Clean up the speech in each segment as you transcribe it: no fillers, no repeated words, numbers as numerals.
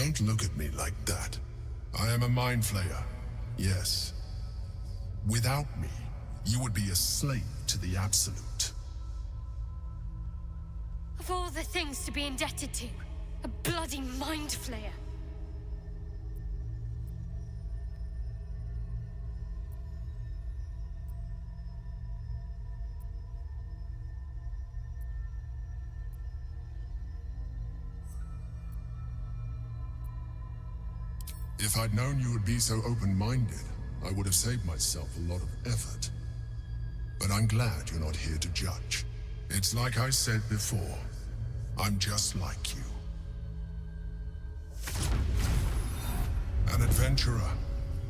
Don't look at me like that. I am a mind flayer, yes. Without me, you would be a slave to the Absolute. Of all the things to be indebted to, a bloody mind flayer. If I'd known you would be so open-minded, I would have saved myself a lot of effort. But I'm glad you're not here to judge. It's like I said before, I'm just like you. An adventurer.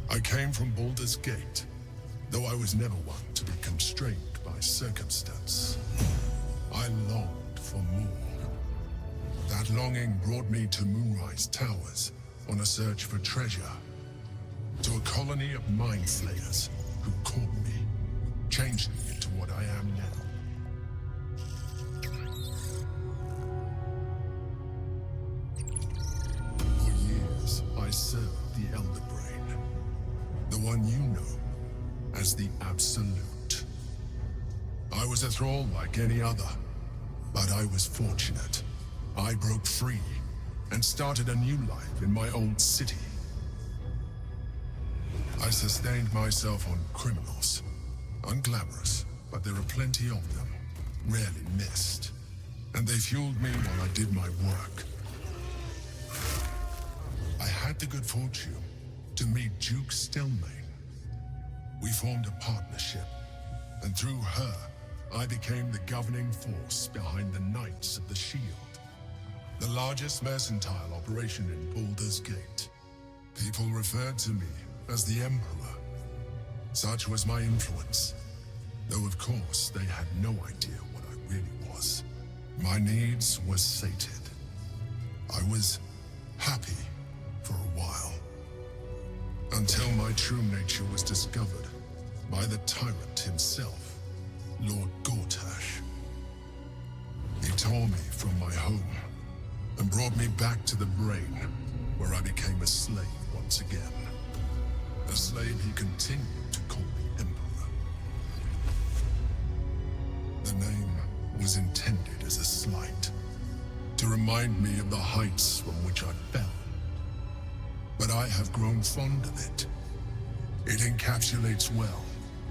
I came from Baldur's Gate, though I was never one to be constrained by circumstance. I longed for more. That longing brought me to Moonrise Towers on a search for treasure, to a colony of mind flayers who caught me, changed me into what I am now. For years, I served the Elder Brain, the one you know as the Absolute. I was a thrall like any other, but I was fortunate. I broke free and started a new life in my old city. I sustained myself on criminals. Unglamorous, but there are plenty of them, rarely missed. And they fueled me while I did my work. I had the good fortune to meet Duke Stelmane. We formed a partnership, and through her, I became the governing force behind the Knights of the Shield, the largest mercantile operation in Baldur's Gate. People referred to me as the Emperor. Such was my influence, though of course they had no idea what I really was. My needs were sated. I was happy for a while, until my true nature was discovered by the tyrant himself, Lord Gortash. He tore me from my home and brought me back to the Brain, where I became a slave once again. A slave he continued to call the Emperor. The name was intended as a slight, to remind me of the heights from which I fell. But I have grown fond of it. It encapsulates well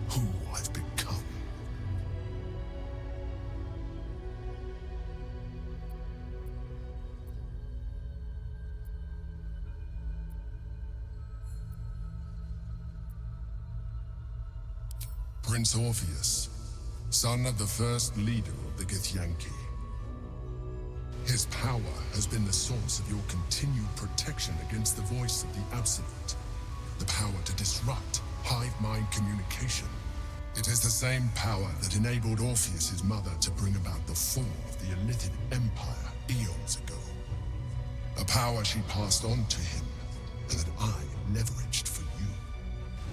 who I've become. Prince Orpheus, son of the first leader of the Githyanki. His power has been the source of your continued protection against the voice of the Absolute, the power to disrupt hive mind communication. It is the same power that enabled Orpheus's mother to bring about the fall of the Illithid Empire eons ago. A power she passed on to him, and that I leveraged for you.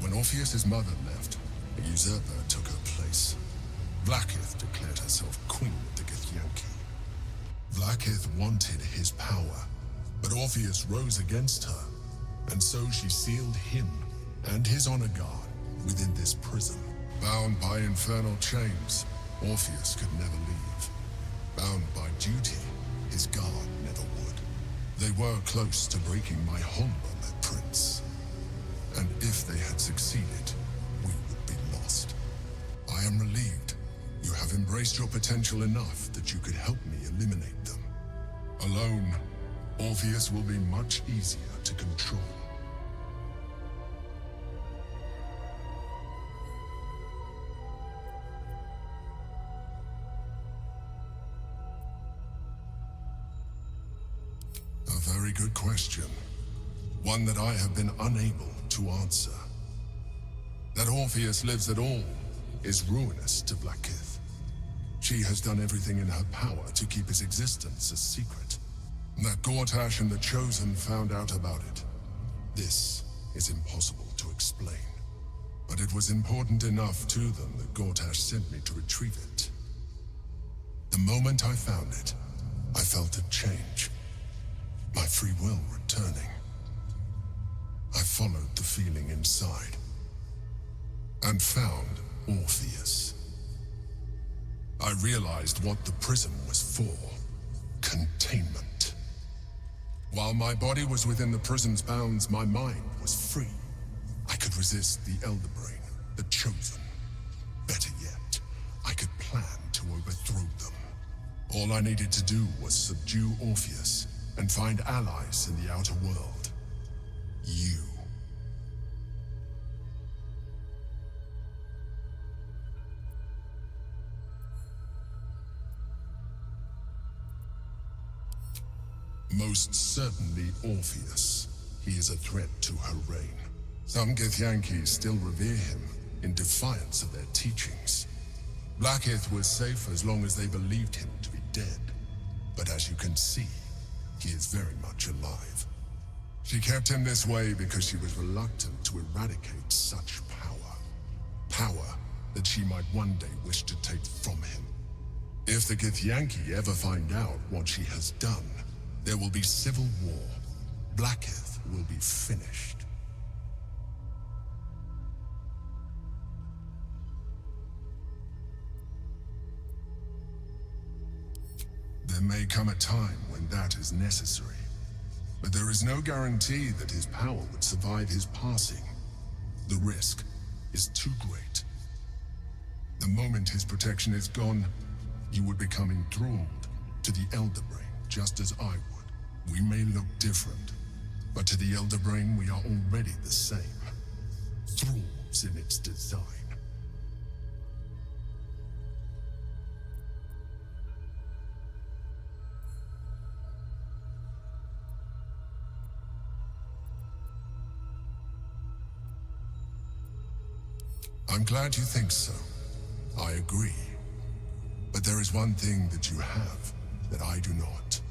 When Orpheus's mother left, a usurper took her place. Vlaakith declared herself queen of the Githyanki. Vlaakith wanted his power, but Orpheus rose against her, and so she sealed him and his honor guard within this prison. Bound by infernal chains, Orpheus could never leave. Bound by duty, his guard never would. They were close to breaking my honor, my prince. And if they had succeeded, we would be lost. I am relieved you have embraced your potential enough that you could help me eliminate them. Alone, Orpheus will be much easier to control. A very good question. One that I have been unable to answer. That Orpheus lives at all is ruinous to Vlaakith. She has done everything in her power to keep his existence a secret. That Gortash and the Chosen found out about it. This is impossible to explain. But it was important enough to them that Gortash sent me to retrieve it. The moment I found it, I felt a change. My free will returning. I followed the feeling inside and found Orpheus. I realized what the prism was for. Containment. While my body was within the prism's bounds, my mind was free. I could resist the Elder Brain, the Chosen. Better yet, I could plan to overthrow them. All I needed to do was subdue Orpheus and find allies in the outer world. You. Most certainly Orpheus. He is a threat to her reign. Some Githyanki still revere him in defiance of their teachings. Blackith was safe as long as they believed him to be dead. But as you can see, he is very much alive. She kept him this way because she was reluctant to eradicate such power. Power that she might one day wish to take from him. If the Githyanki ever find out what she has done, there will be civil war. Blackith will be finished. There may come a time when that is necessary, but there is no guarantee that his power would survive his passing. The risk is too great. The moment his protection is gone, you would become enthralled to the Elder Brain, just as I would. We may look different, but to the Elder Brain we are already the same. Thralls in its design. I'm glad you think so. I agree. But there is one thing that you have that I do not.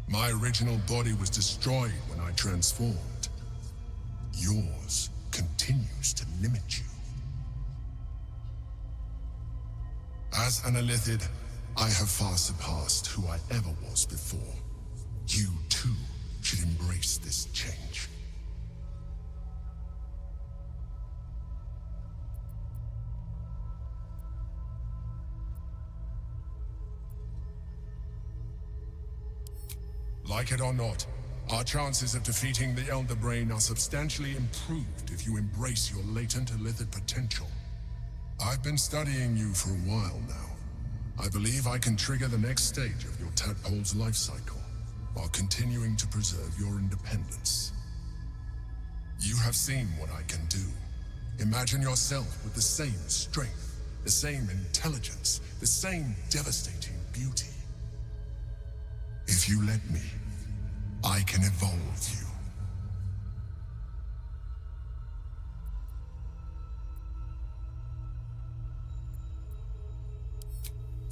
My original body was destroyed when I transformed. Yours continues to limit you. As an Elithid, I have far surpassed who I ever was before. You, too, should embrace this change. Like it or not, our chances of defeating the Elder Brain are substantially improved if you embrace your latent Elithid potential. I've been studying you for a while now. I believe I can trigger the next stage of your tadpole's life cycle, while continuing to preserve your independence. You have seen what I can do. Imagine yourself with the same strength, the same intelligence, the same devastating beauty. If you let me, I can evolve you.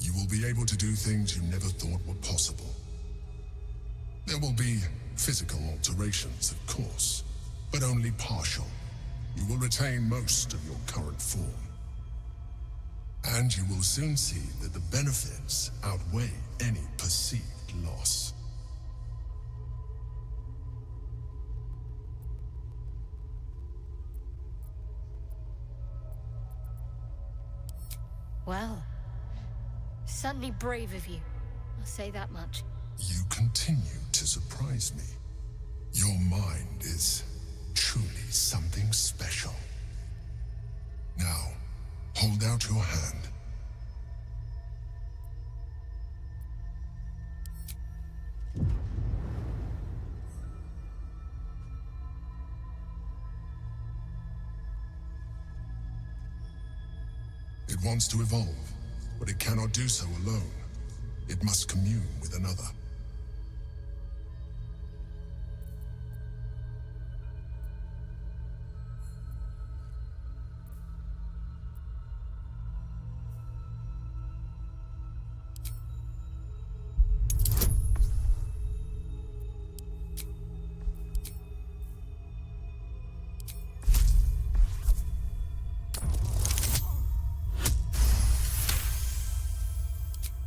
You will be able to do things you never thought were possible. There will be physical alterations, of course, but only partial. You will retain most of your current form. And you will soon see that the benefits outweigh any perceived loss. Well, certainly brave of you. I'll say that much. You continue to surprise me. Your mind is truly something special. Now, hold out your hand. It wants to evolve, but it cannot do so alone. It must commune with another.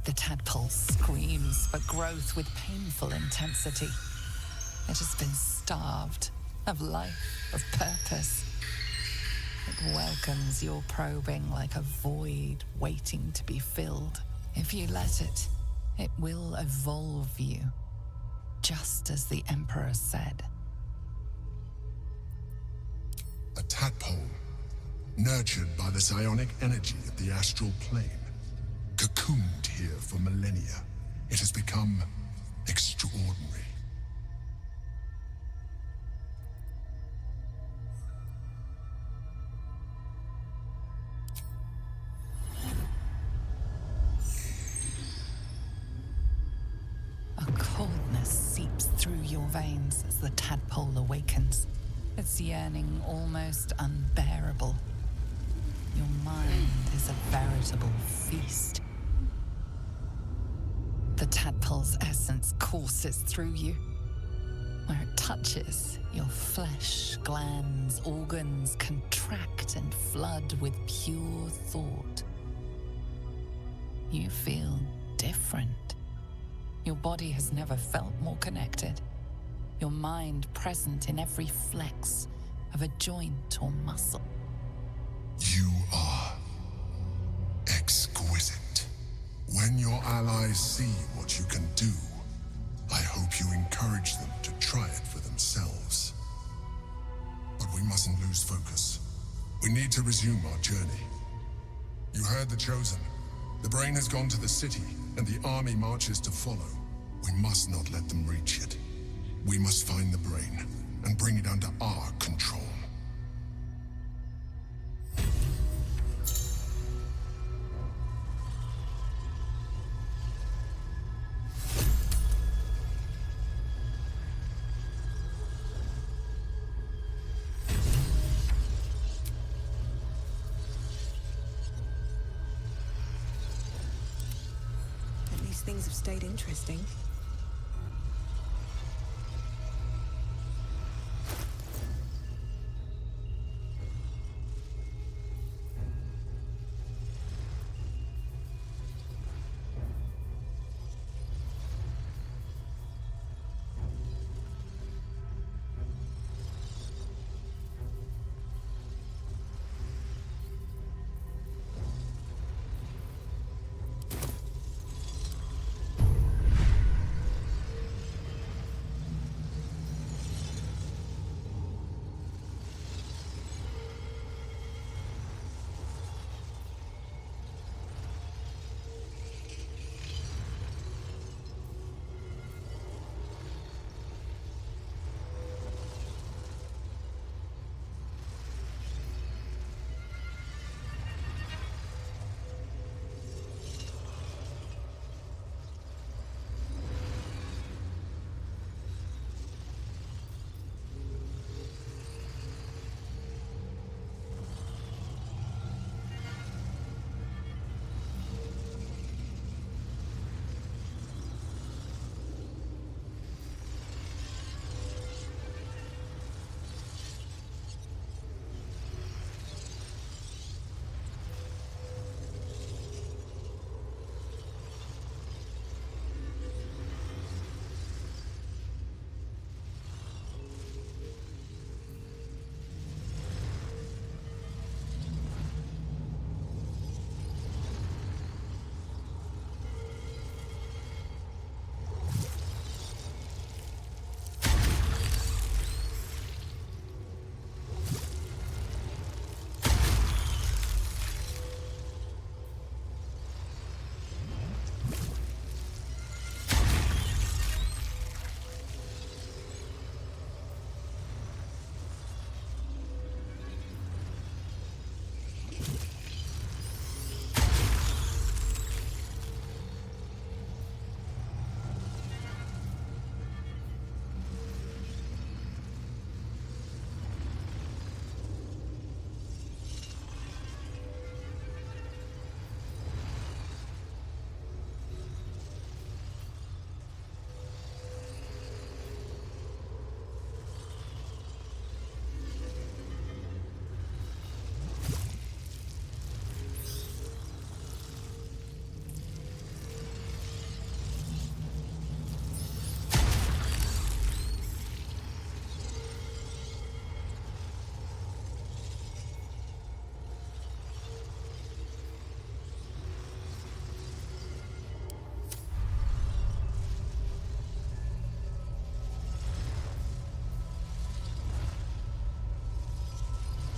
The tadpole screams, but grows with painful intensity. It has been starved of life, of purpose. It welcomes your probing like a void waiting to be filled. If you let it, it will evolve you, just as the Emperor said. A tadpole, nurtured by the psionic energy of the astral plane. Cocooned here for millennia, it has become extraordinary. A coldness seeps through your veins as the tadpole awakens, its yearning almost unbearable. Your mind is a veritable feast. The tadpole's essence courses through you. Where it touches, your flesh, glands, organs contract and flood with pure thought. You feel different. Your body has never felt more connected. Your mind present in every flex of a joint or muscle. You are exquisite. When your allies see what you can do, I hope you encourage them to try it for themselves. But we mustn't lose focus. We need to resume our journey. You heard the Chosen. The brain has gone to the city, and the army marches to follow. We must not let them reach it. We must find the brain and bring it under our control. At least things have stayed interesting.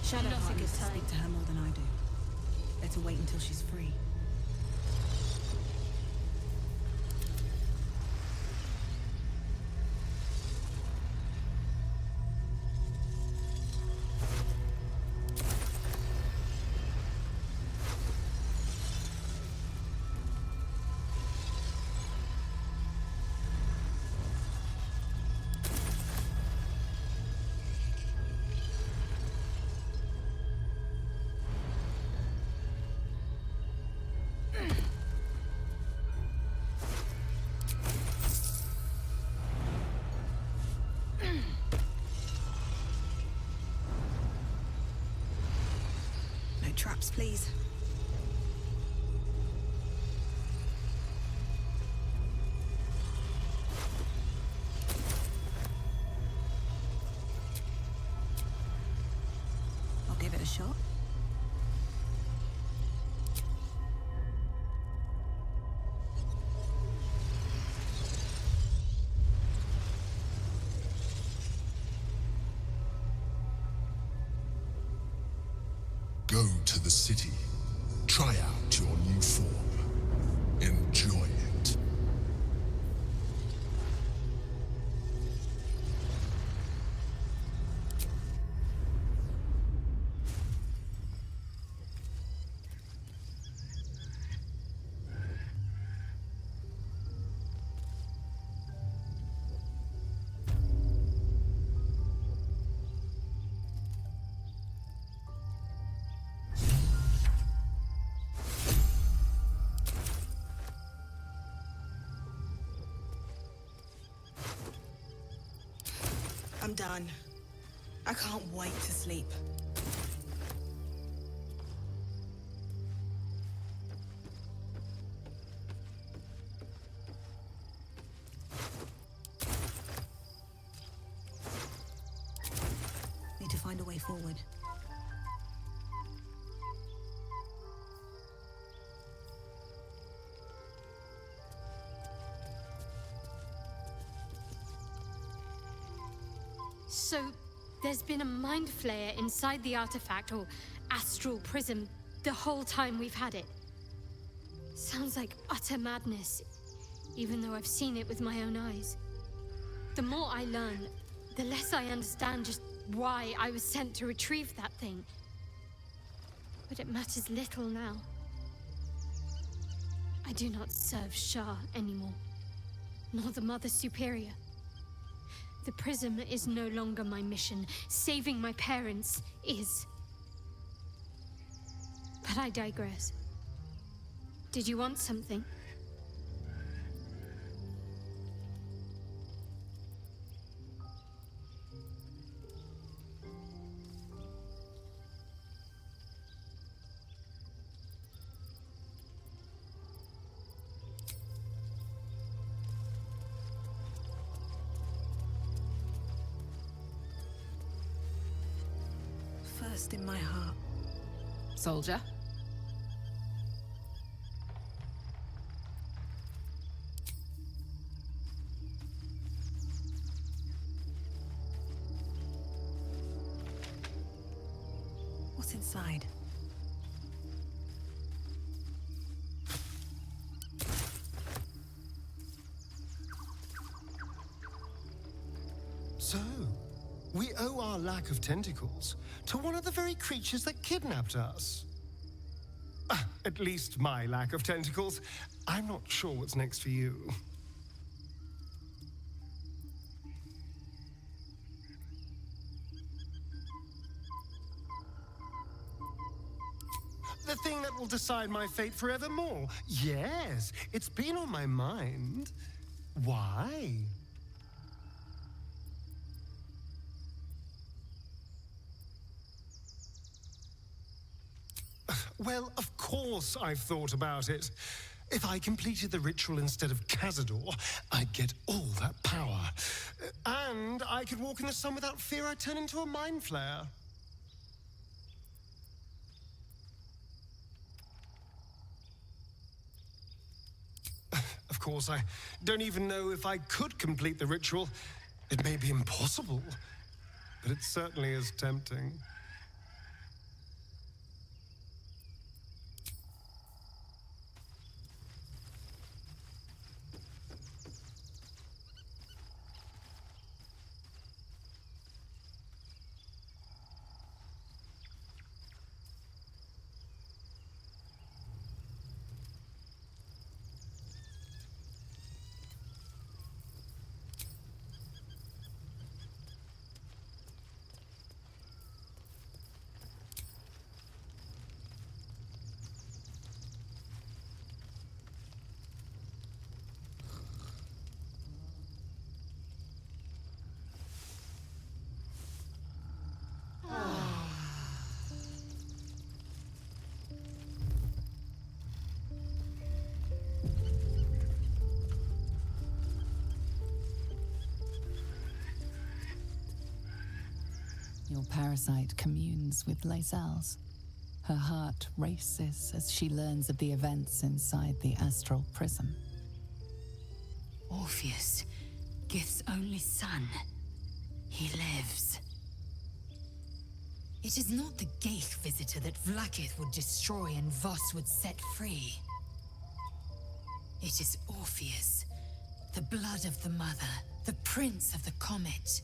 Shadowheart Not a needs good to time. speak to her more than I do. Better wait until she's free. No traps, please. I'll give it a shot. Go to the city. Try out your new form. Enjoy it. I'm done. I can't wait to sleep. Need to find a way forward. So, there's been a mind flayer inside the artifact, or astral prism, the whole time we've had it. Sounds like utter madness, even though I've seen it with my own eyes. The more I learn, the less I understand just why I was sent to retrieve that thing. But it matters little now. I do not serve Shah anymore, nor the Mother Superior. The prism is no longer my mission. Saving my parents is. But I digress. Did you want something? First in my heart. Soldier? What's inside? So, we owe our lack of tentacles to one of the very creatures that kidnapped us. At least my lack of tentacles. I'm not sure what's next for you. The thing that will decide my fate forevermore. Yes, it's been on my mind. Why? Well, of course I've thought about it. If I completed the ritual instead of Cazador, I'd get all that power. And I could walk in the sun without fear I'd turn into a mind flayer. Of course, I don't even know if I could complete the ritual. It may be impossible, but it certainly is tempting. astral parasite communes with Lae'zel's. Her heart races as she learns of the events inside the astral prism. Orpheus, Gith's only son. He lives. It is not the Gate visitor that Vlaakith would destroy and Voss would set free. It is Orpheus, the blood of the mother, the prince of the comet.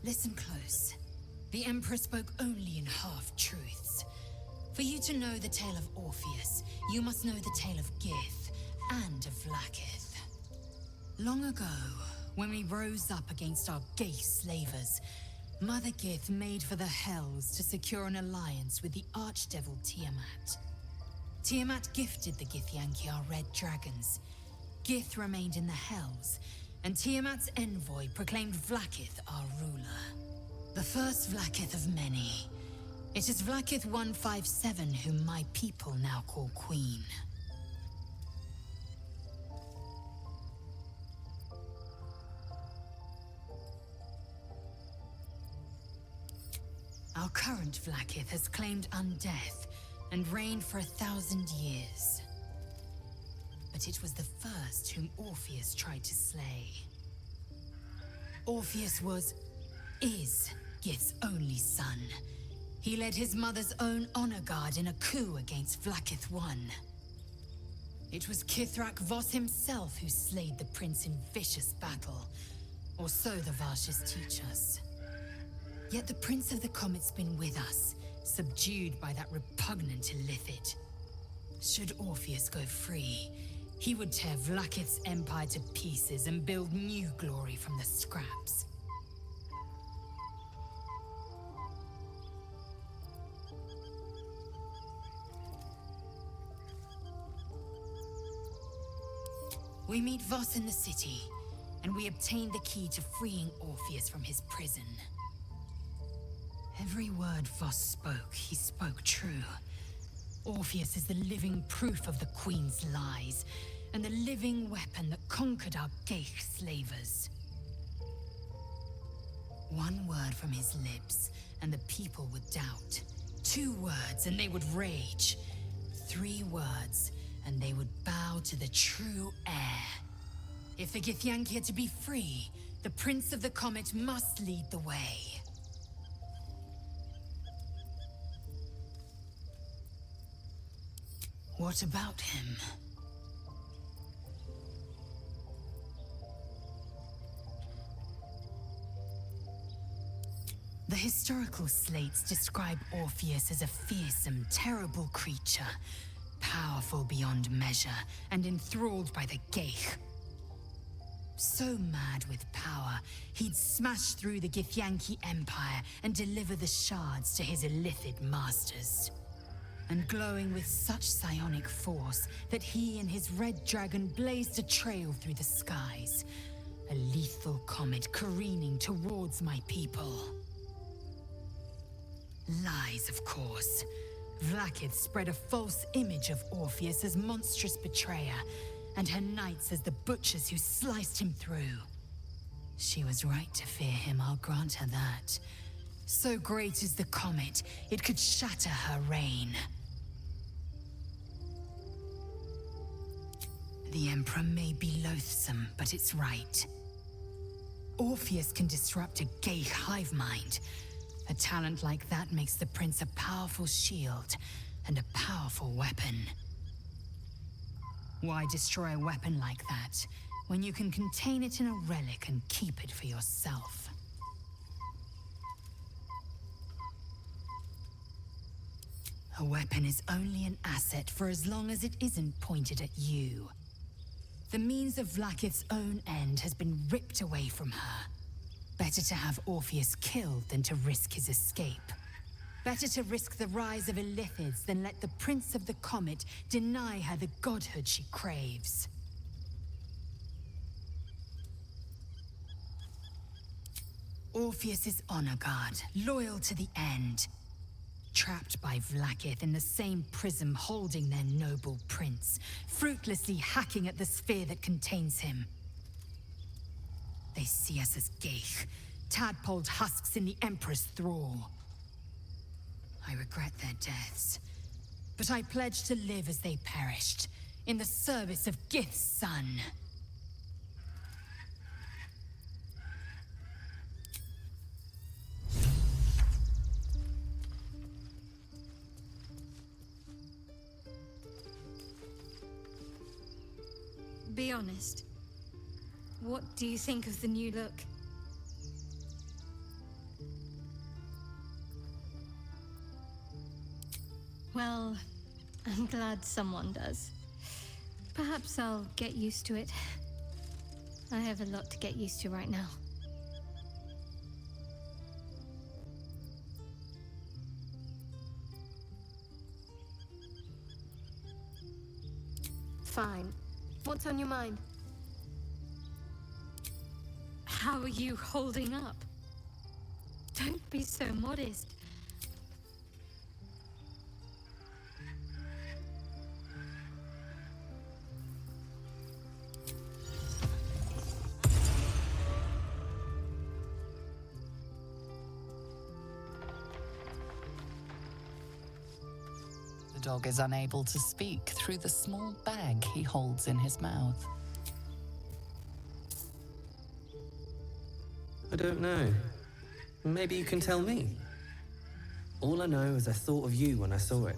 Listen close. The Emperor spoke only in half-truths. For you to know the tale of Orpheus, you must know the tale of Gith and of Vlaakith. Long ago, when we rose up against our gay slavers, Mother Gith made for the Hells to secure an alliance with the archdevil Tiamat. Tiamat gifted the Githyanki our red dragons. Gith remained in the Hells, and Tiamat's envoy proclaimed Vlaakith our ruler. The first Vlaakith of many. It is Vlaakith 157 whom my people now call Queen. Our current Vlaakith has claimed undeath and reigned for 1,000 years. But it was the first whom Orpheus tried to slay. Orpheus is Gith's only son. He led his mother's own honor guard in a coup against Vlaakith I. It was Kithrak Voss himself who slayed the prince in vicious battle, or so the Varshas teach us. Yet the Prince of the Comet's been with us, subdued by that repugnant illithid. Should Orpheus go free, he would tear Vlaakith's empire to pieces and build new glory from the scraps. We meet Voss in the city, and we obtain the key to freeing Orpheus from his prison. Every word Voss spoke, he spoke true. Orpheus is the living proof of the Queen's lies, and the living weapon that conquered our Geich slavers. One word from his lips, and the people would doubt. 2 words, and they would rage. 3 words, and they would bow to the true heir. If the Githyanki are to be free, the Prince of the Comet must lead the way. What about him? The historical slates describe Orpheus as a fearsome, terrible creature, powerful beyond measure, and enthralled by the Geich. So mad with power, he'd smash through the Githyanki Empire and deliver the shards to his illithid masters. And glowing with such psionic force that he and his red dragon blazed a trail through the skies. A lethal comet careening towards my people. Lies, of course. Vlaakith spread a false image of Orpheus as monstrous betrayer, and her knights as the butchers who sliced him through. She was right to fear him, I'll grant her that. So great is the comet, it could shatter her reign. The Emperor may be loathsome, but it's right. Orpheus can disrupt a Geich hive mind. A talent like that makes the Prince a powerful shield and a powerful weapon. Why destroy a weapon like that, when you can contain it in a relic and keep it for yourself? A weapon is only an asset for as long as it isn't pointed at you. The means of Vlaakith's own end has been ripped away from her. Better to have Orpheus killed than to risk his escape. Better to risk the rise of illithids than let the Prince of the Comet deny her the godhood she craves. Orpheus is honor guard, loyal to the end. trapped by Vlaakith in the same prism holding their noble prince, fruitlessly hacking at the sphere that contains him. They see us as Geich, tadpoled husks in the Emperor's thrall. I regret their deaths, but I pledge to live as they perished, in the service of Gith's son. Be honest. What do you think of the new look? Well, I'm glad someone does. Perhaps I'll get used to it. I have a lot to get used to right now. Fine. What's on your mind? How are you holding up? Don't be so modest. The dog is unable to speak through the small bag he holds in his mouth. I don't know. Maybe you can tell me. All I know is I thought of you when I saw it.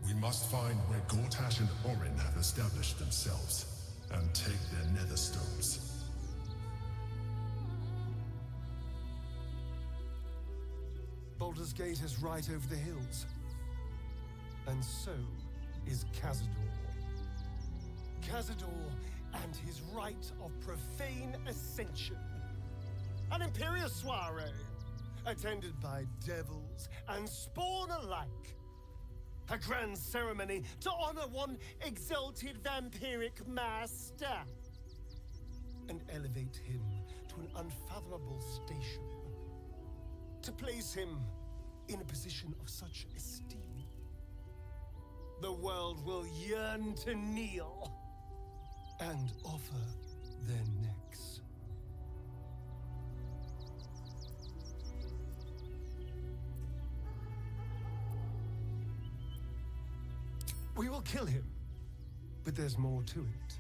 We must find where Gortash and Orin have established themselves, and take their nether stones. Baldur's Gate is right over the hills. And so is Cazador. Cazador and his rite of profane ascension. An imperial soiree, attended by devils and spawn alike. A grand ceremony to honor one exalted vampiric master. And elevate him to an unfathomable station. To place him in a position of such esteem, the world will yearn to kneel and offer their necks. We will kill him, but there's more to it.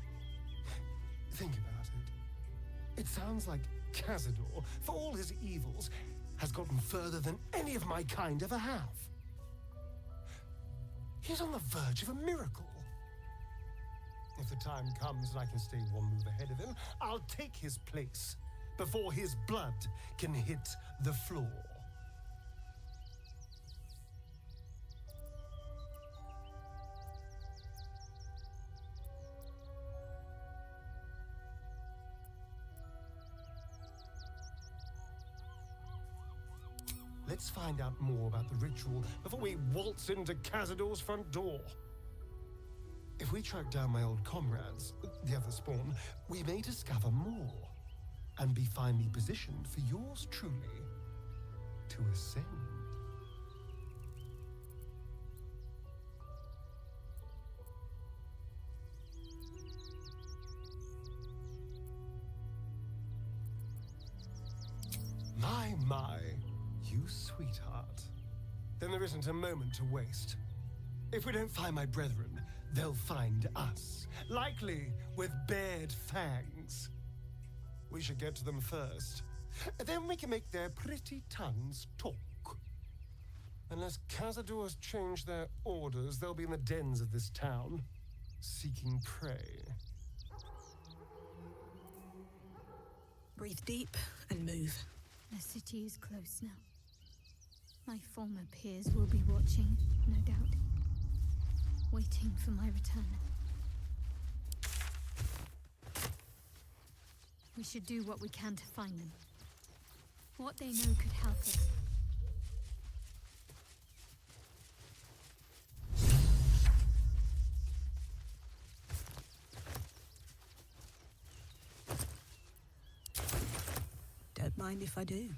Think about it. It sounds like Cazador, for all his evils, has gotten further than any of my kind ever have. He's on the verge of a miracle. If the time comes and I can stay one move ahead of him, I'll take his place before his blood can hit the floor. Let's find out more about the ritual before we waltz into Cazador's front door. If we track down my old comrades, the other spawn, we may discover more. and be finely positioned for yours truly to ascend. My, you sweetheart. Then there isn't a moment to waste. If we don't find my brethren, they'll find us, likely with bared fangs. We should get to them first. Then we can make their pretty tongues talk. Unless Cazadors change their orders, they'll be in the dens of this town, seeking prey. Breathe deep and move. The city is close now. My former peers will be watching, no doubt. Waiting for my return. We should do what we can to find them. What they know could help us. Don't mind if I do.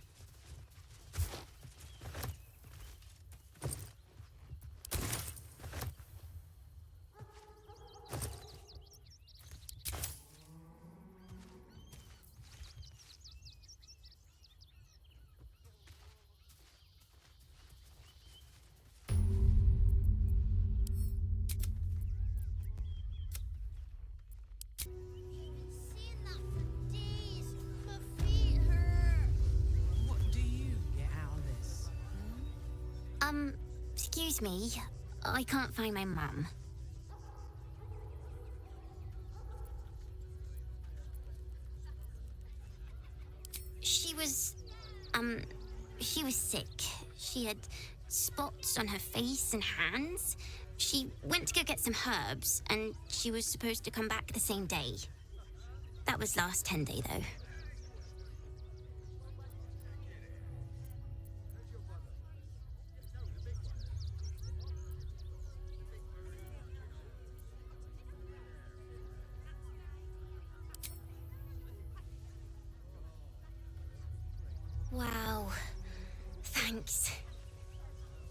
Excuse me, I can't find my mum. She was sick. She had spots on her face and hands. She went to go get some herbs, and she was supposed to come back the same day. That was last 10 day, though. Wow. Thanks.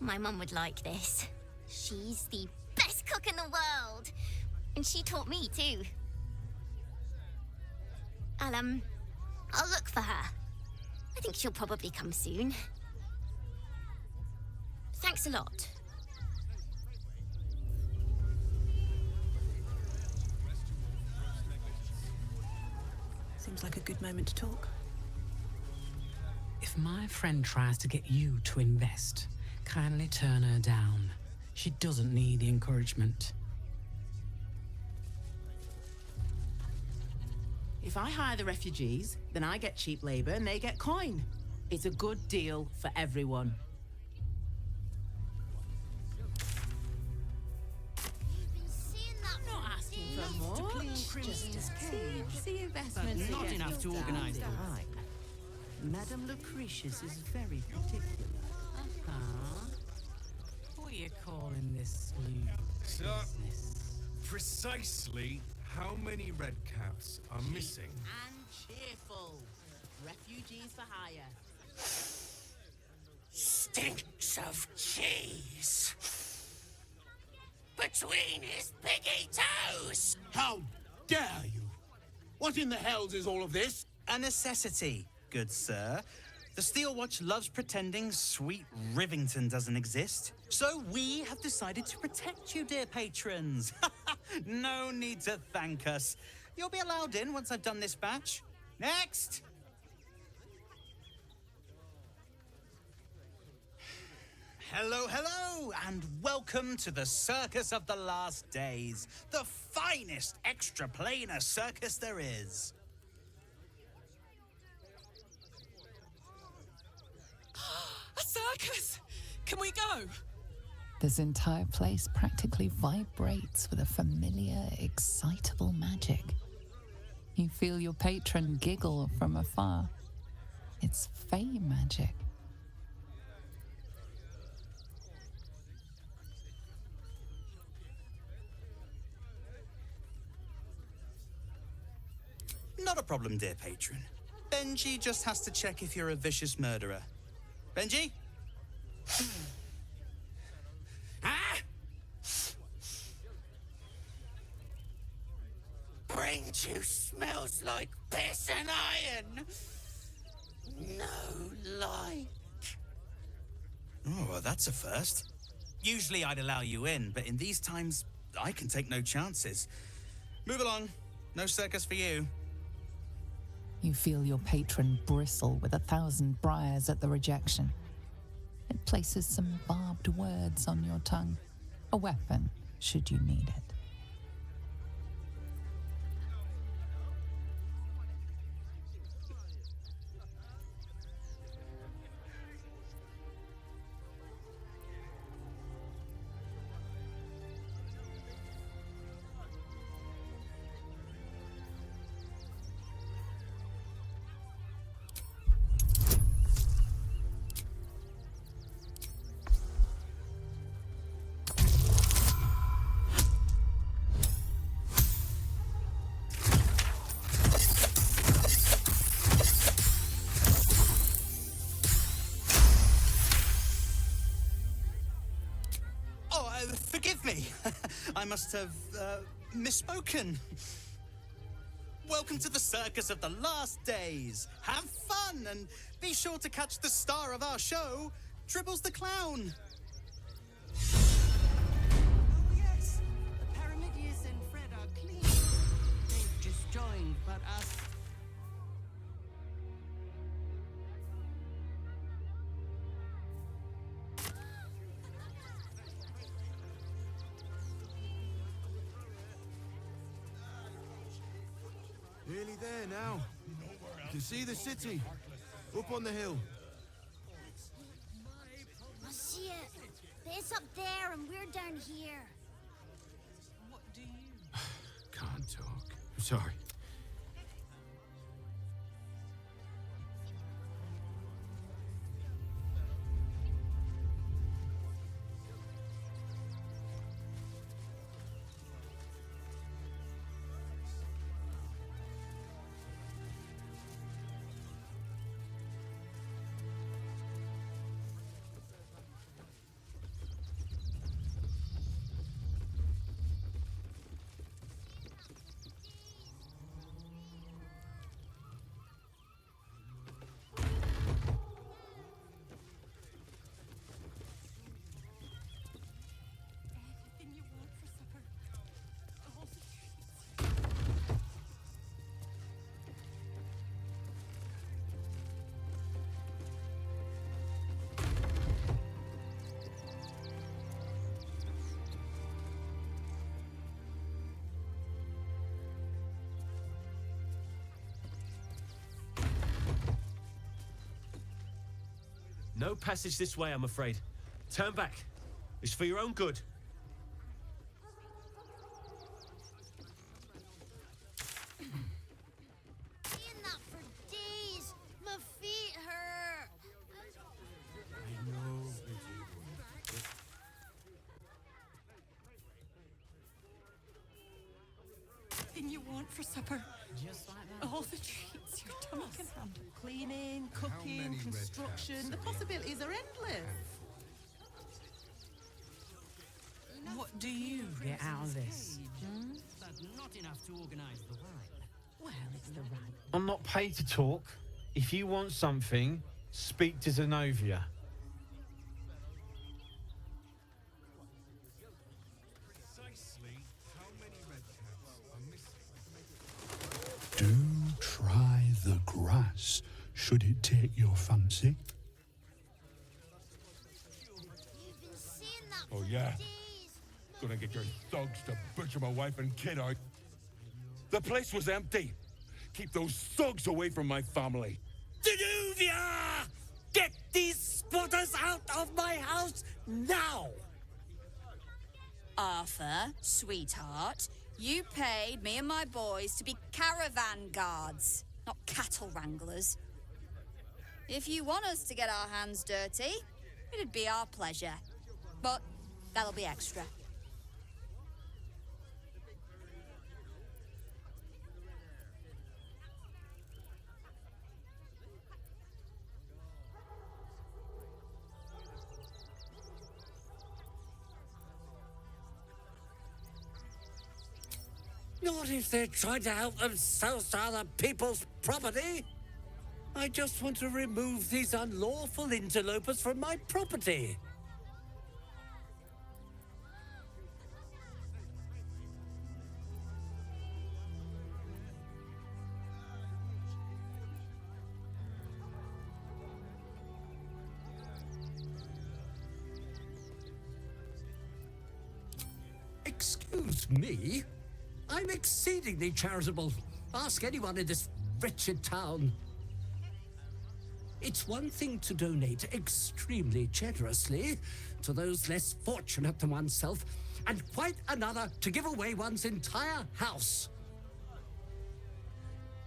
My mum would like this. She's the best cook in the world. And she taught me too. I'll look for her. I think she'll probably come soon. Thanks a lot. Seems like a good moment to talk. If my friend tries to get you to invest, kindly turn her down. She doesn't need the encouragement. If I hire the refugees, then I get cheap labor and they get coin. It's a good deal for everyone. I'm not asking for much. Just the investment. But not enough to organize the ride. Madame Lucretius is very particular. What are you calling this business? Precisely how many red caps are missing? And cheerful. Refugees for hire. Stinks of cheese between his piggy toes. How dare you? What in the hells is all of this? A necessity, good sir. The Steel Watch loves pretending sweet Rivington doesn't exist. So we have decided to protect you, dear patrons. No need to thank us. You'll be allowed in once I've done this batch. Next! Hello, hello, and welcome to the Circus of the Last Days, the finest extra-planar circus there is. A circus! Can we go? This entire place practically vibrates with a familiar, excitable magic. You feel your patron giggle from afar. It's fey magic. Not a problem, dear patron. Benji just has to check if you're a vicious murderer. Benji? Brain juice smells like piss and iron. No light. Oh, well, that's a first. Usually I'd allow you in, but in these times, I can take no chances. Move along. No circus for you. You feel your patron bristle with 1,000 briars at the rejection. It places some barbed words on your tongue. A weapon, should you need it. Forgive me. I must have misspoken. Welcome to the circus of the last days. Have fun and be sure to catch the star of our show, Dribbles the Clown. Oh, yes. The Paramidius and Fred are clean. They've just joined, but us. Nearly there now. You can see the city. Up on the hill. I see it. It's up there and we're down here. What do you... Can't talk. I'm sorry. No passage this way, I'm afraid. Turn back. It's for your own good. Seeing that for days. My feet hurt. I know. Thing you want for supper. Just like that. All the treats your tummy can handle. Cleaning, cooking, construction. The possibilities are endless. What do you get out of this? But not enough to organize the wine. Well, it's the right. I'm not paid to talk. If you want something, speak to Zenobia. Precisely how many red caps are missing? Do try the grass, should it take your fancy. Oh, yeah? Gonna get your thugs to butcher my wife and kid out. The place was empty. Keep those thugs away from my family. Denuvia! Get these spotters out of my house now! Arthur, sweetheart, you paid me and my boys to be caravan guards, not cattle wranglers. If you want us to get our hands dirty, it'd be our pleasure. But that'll be extra. Not if they're trying to help themselves to other people's property. I just want to remove these unlawful interlopers from my property. Excuse me? I'm exceedingly charitable. Ask anyone in this wretched town. It's one thing to donate extremely generously to those less fortunate than oneself, and quite another to give away one's entire house.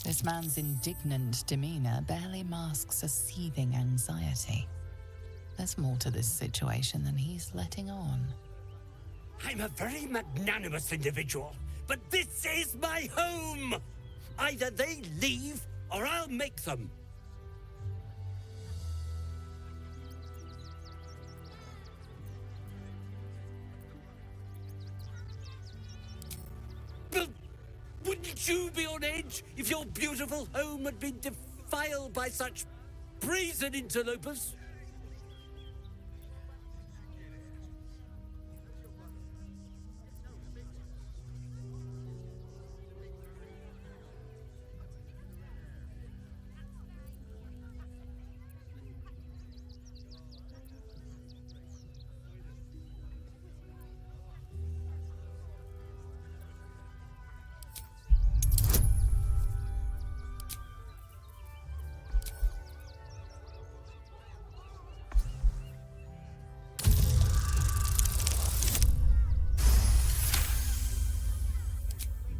This man's indignant demeanor barely masks a seething anxiety. There's more to this situation than he's letting on. I'm a very magnanimous individual, but this is my home! Either they leave, or I'll make them. But wouldn't you be on edge if your beautiful home had been defiled by such brazen interlopers?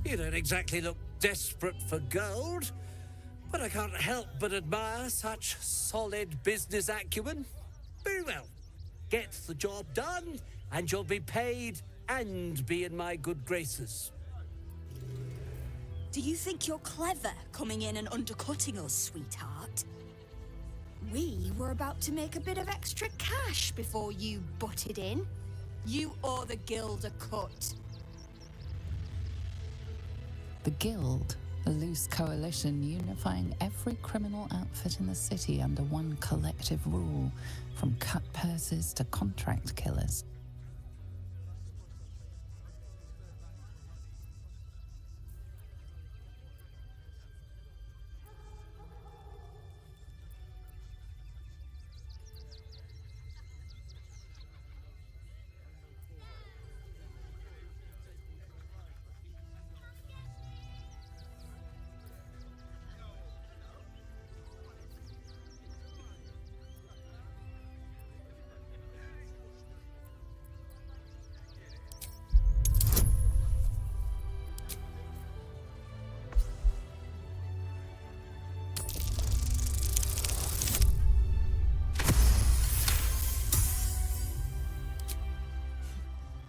You don't exactly look desperate for gold, but I can't help but admire such solid business acumen. Very well. Get the job done, and you'll be paid and be in my good graces. Do you think you're clever coming in and undercutting us, sweetheart? We were about to make a bit of extra cash before you butted in. You owe the guild a cut. The Guild, a loose coalition unifying every criminal outfit in the city under one collective rule, from cut purses to contract killers.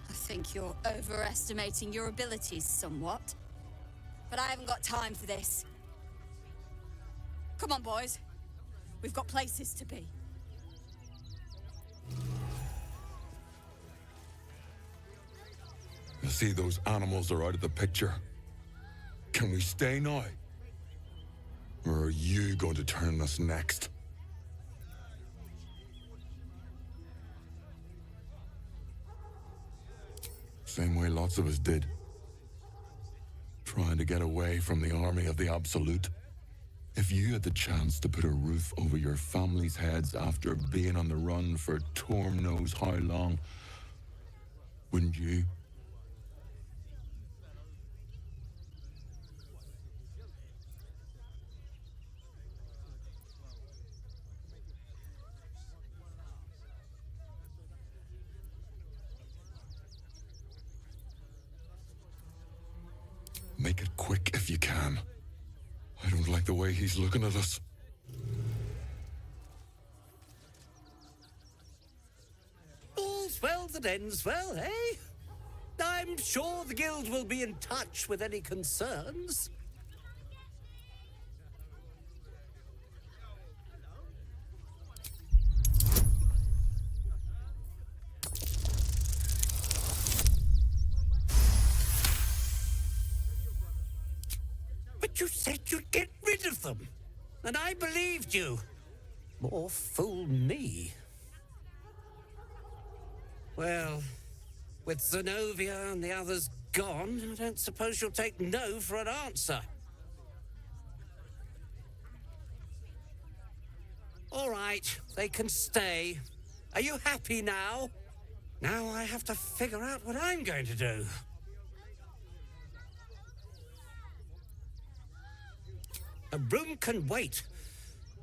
I think you're overestimating your abilities somewhat. But I haven't got time for this. Come on, boys. We've got places to be. You see, those animals are out of the picture. Can we stay now? Or are you going to turn us next? Same way lots of us did. Trying to get away from the army of the Absolute. If you had the chance to put a roof over your family's heads after being on the run for Torm knows how long, wouldn't you? Make it quick if you can. I don't like the way he's looking at us. All's well that ends well, eh? I'm sure the guild will be in touch with any concerns. But you said you'd get rid of them. And I believed you. More fool me. Well, with Zenobia and the others gone, I don't suppose you'll take no for an answer. All right, they can stay. Are you happy now? Now I have to figure out what I'm going to do. A room can wait.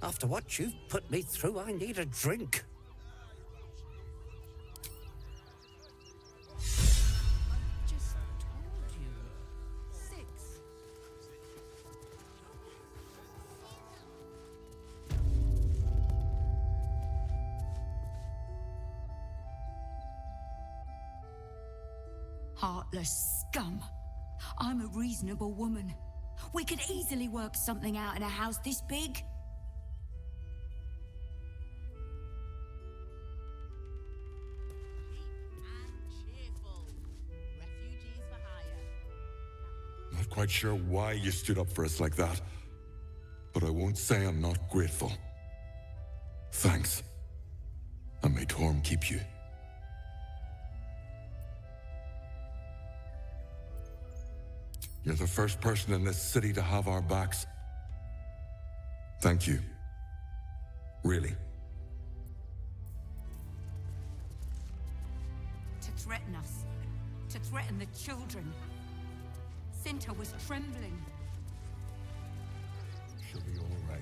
After what you've put me through, I need a drink. Just told you. 6. Heartless scum. I'm a reasonable woman. We could easily work something out in a house this big. Not quite sure why you stood up for us like that, but I won't say I'm not grateful. Thanks. And may Torm keep you. You're the first person in this city to have our backs. Thank you. Really. To threaten us. To threaten the children. Cinta was trembling. She'll be all right.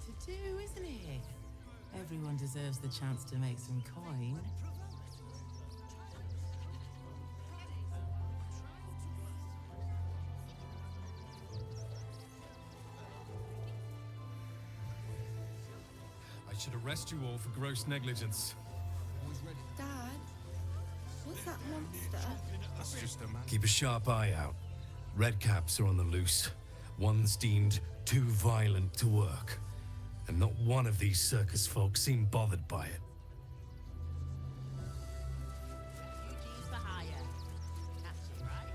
To do, isn't it? Everyone deserves the chance to make some coin. I should arrest you all for gross negligence. Dad, what's that monster? That's just a man. Keep a sharp eye out. Redcaps are on the loose. One's deemed too violent to work. And not one of these circus folk seem bothered by it. Refugees for hire. Catchy, right?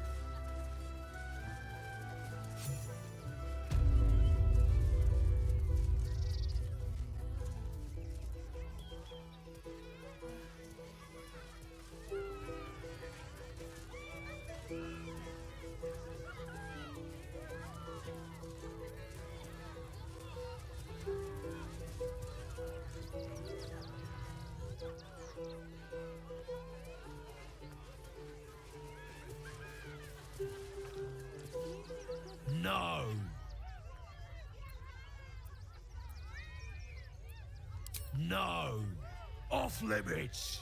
No! No! Off limits!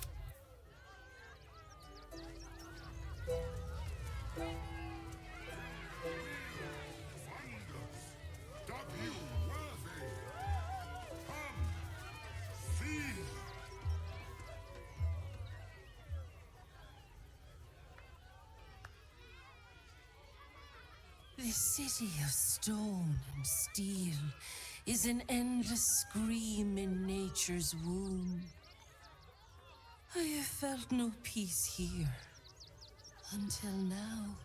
This city of stone and steel is an endless scream in nature's womb. I have felt no peace here until now.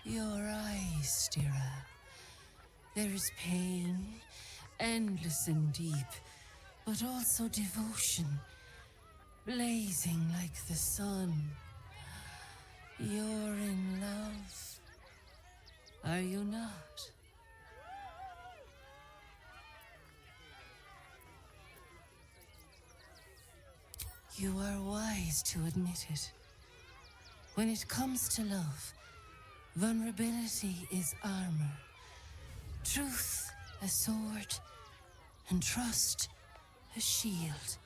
Your eyes, Stira. There is pain, endless and deep, but also devotion, blazing like the sun. You're in love, are you not? You are wise to admit it. When it comes to love, vulnerability is armor, truth a sword, and trust a shield.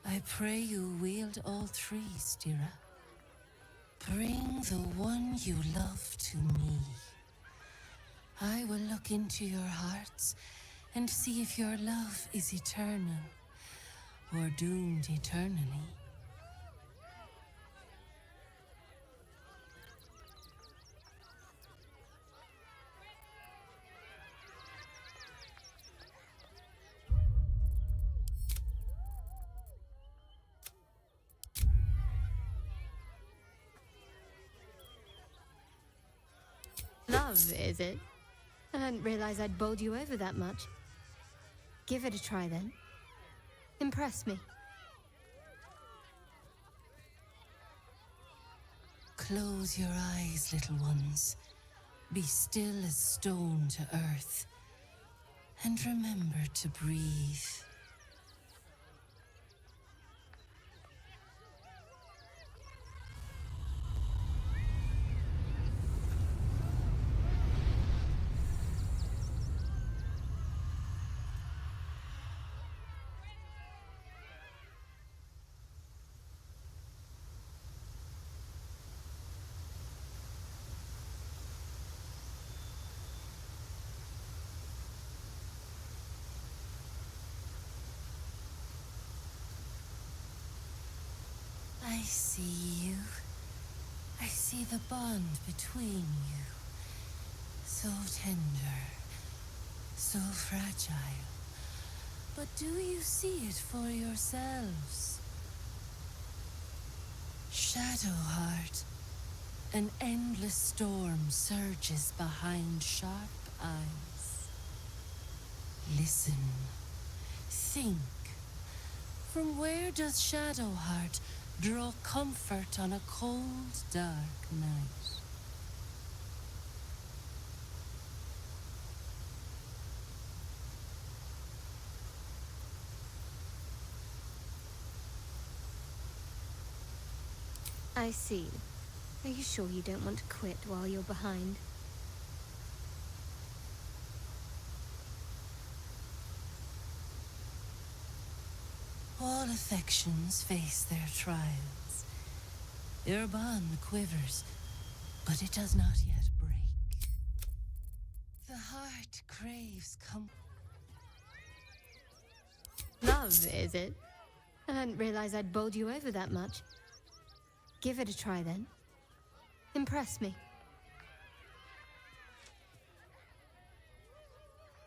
I pray you wield all three, Stira. Bring the one you love to me. I will look into your hearts and see if your love is eternal or doomed eternally. Love, is it? I hadn't realized I'd bowled you over that much. Give it a try then. Impress me. Close your eyes, little ones. Be still as stone to earth. And remember to breathe. I see you. I see the bond between you. So tender, so fragile. But do you see it for yourselves? Shadowheart, an endless storm surges behind sharp eyes. Listen, think. From where does Shadowheart draw comfort on a cold, dark night? I see. Are you sure you don't want to quit while you're behind? All affections face their trials. Your bond quivers, but it does not yet break. The heart craves Love, is it? I hadn't realized I'd bowled you over that much. Give it a try then. Impress me.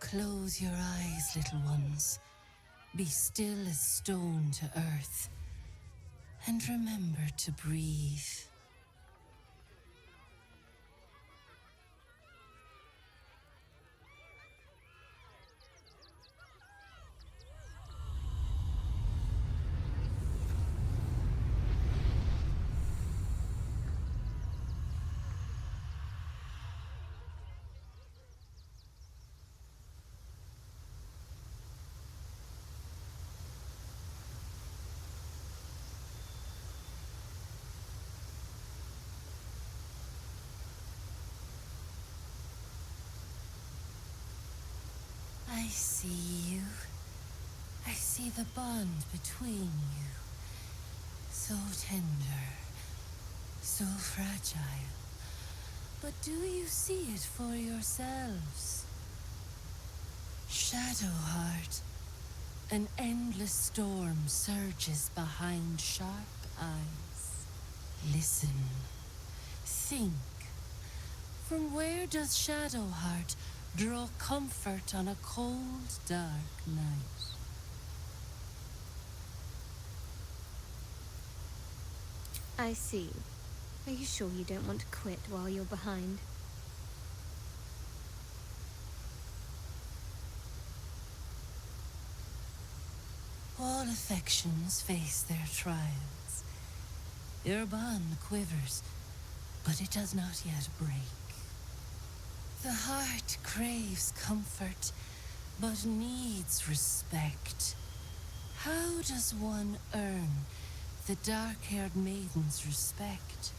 Close your eyes, little ones. Be still as stone to earth. And remember to breathe. I see you. I see the bond between you. So tender, so fragile. But do you see it for yourselves? Shadowheart, an endless storm surges behind sharp eyes. Listen, think. From where does Shadowheart draw comfort on a cold, dark night? I see. Are you sure you don't want to quit while you're behind? All affections face their trials. Your bond quivers, but it does not yet break. The heart craves comfort, but needs respect. How does one earn the dark-haired maiden's respect?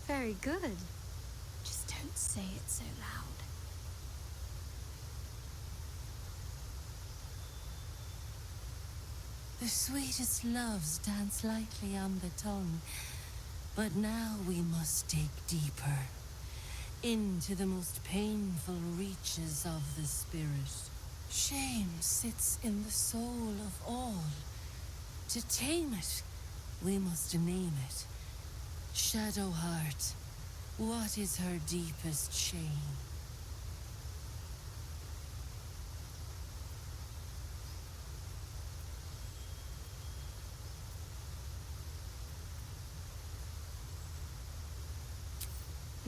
Very good. Just don't say it so loud. The sweetest loves dance lightly on the tongue, but now we must dig deeper, into the most painful reaches of the spirit. Shame sits in the soul of all. To tame it, we must name it. Shadowheart, what is her deepest shame?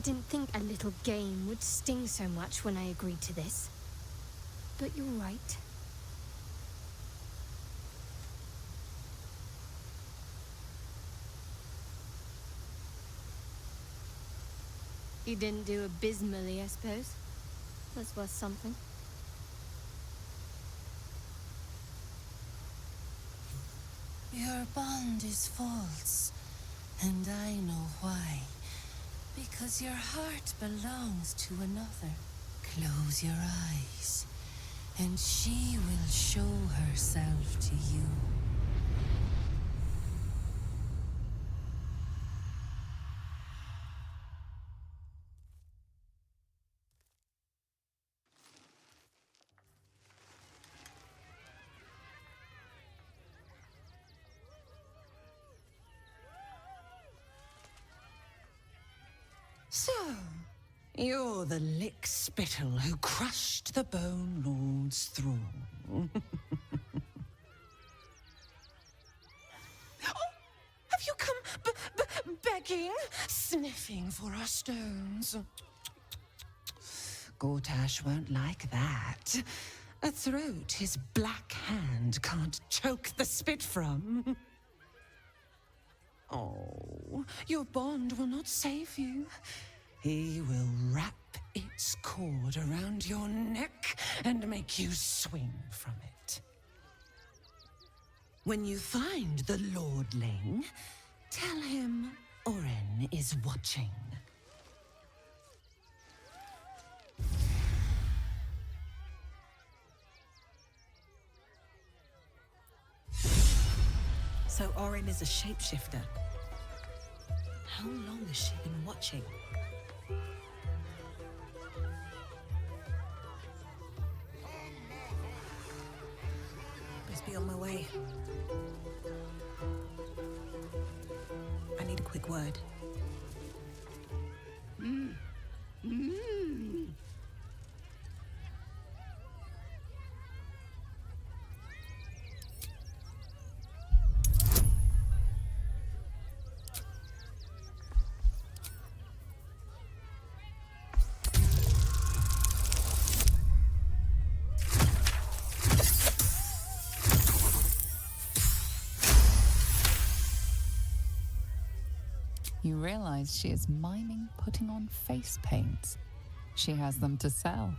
I didn't think a little game would sting so much when I agreed to this. But you're right. You didn't do abysmally, I suppose. That's worth something. Your bond is false, and I know why. Because your heart belongs to another. Close your eyes, and she will show herself to you. So, you're the lick-spittle who crushed the Bone Lord's throne. Oh, have you come begging, sniffing for our stones? Gortash won't like that. A throat his black hand can't choke the spit from. Oh, your bond will not save you. He will wrap its cord around your neck and make you swing from it. When you find the Lordling, tell him Oren is watching. So Oren is a shapeshifter. How long has she been watching? Best be on my way. I need a quick word. You realize she is miming putting on face paints. She has them to sell.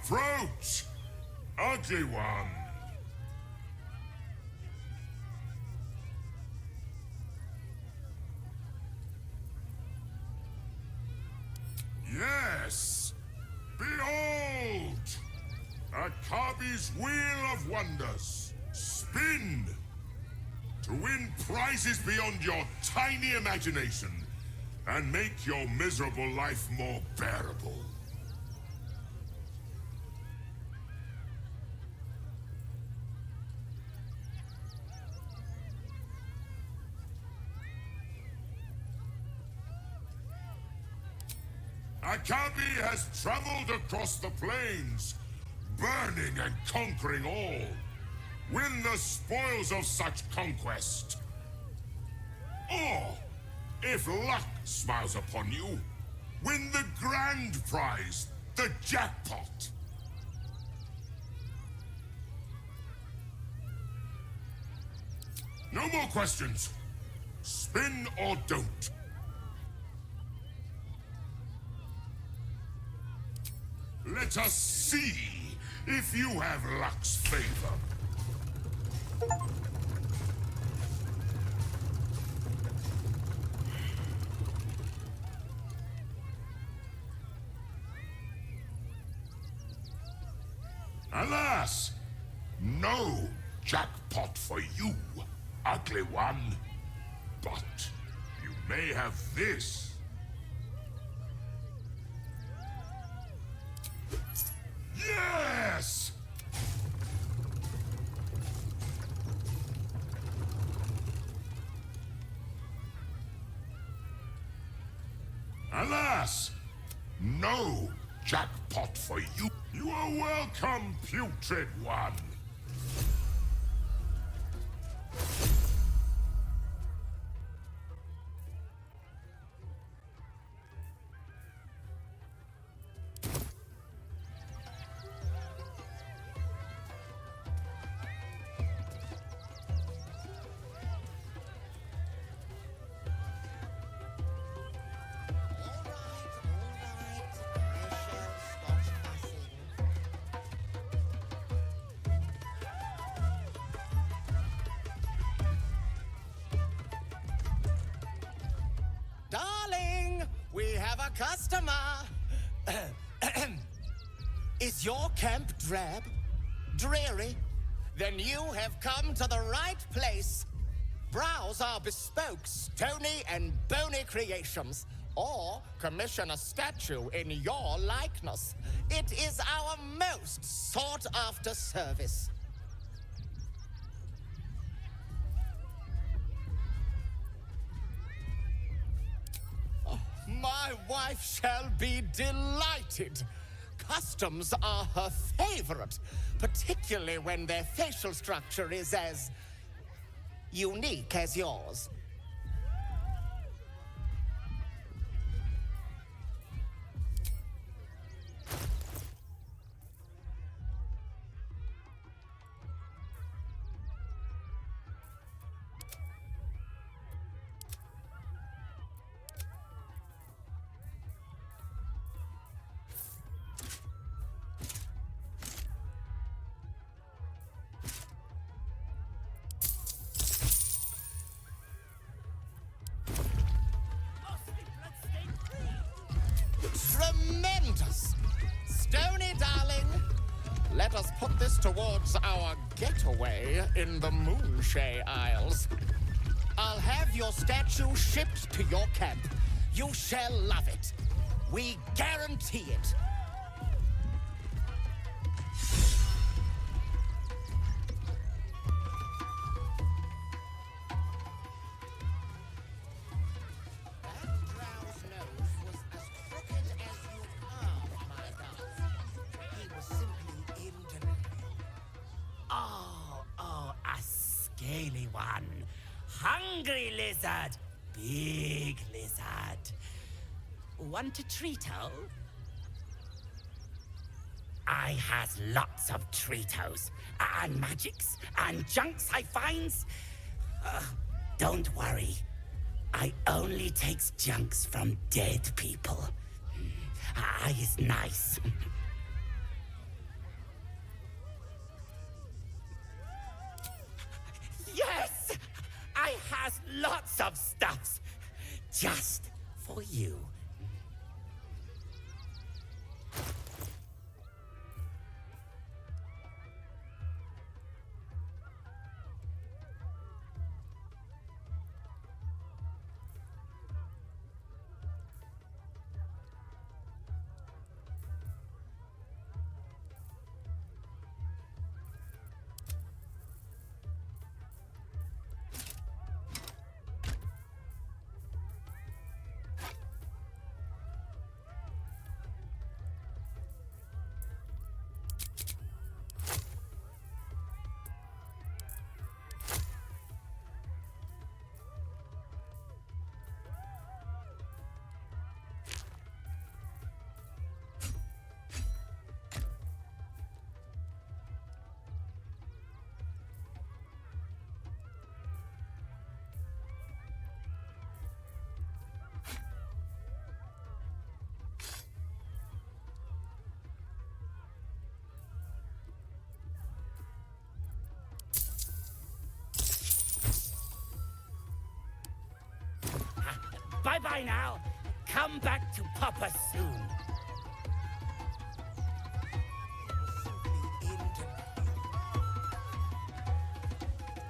Approach! Ugly one! Yes! Behold! Akabi's Wheel of Wonders. Spin! To win prizes beyond your tiny imagination and make your miserable life more bearable. Akabi has traveled across the plains, burning and conquering all. Win the spoils of such conquest. Or, if luck smiles upon you, win the grand prize, the jackpot. No more questions. Spin or don't. Let us see if you have luck's favor. Alas, no jackpot for you, ugly one. But you may have this. Yes! Alas, no jackpot for you. You are welcome, putrid one. Darling, we have a customer. Is your camp drab? Dreary? Then you have come to the right place. Browse our bespoke, stony and bony creations, or commission a statue in your likeness. It is our most sought-after service. My wife shall be delighted. Customs are her favorite, particularly when their facial structure is as unique as yours. Tremendous! Stony, darling, let us put this towards our getaway in the Moonshade Isles. I'll have your statue shipped to your camp. You shall love it. We guarantee it. Scaly one. Hungry lizard. Big lizard. Want a treato? I has lots of treatos. And magics. And junks I finds. Don't worry. I only takes junks from dead people. I is nice. lots of stuffs. Just for you. Bye-bye now. Come back to Papa soon.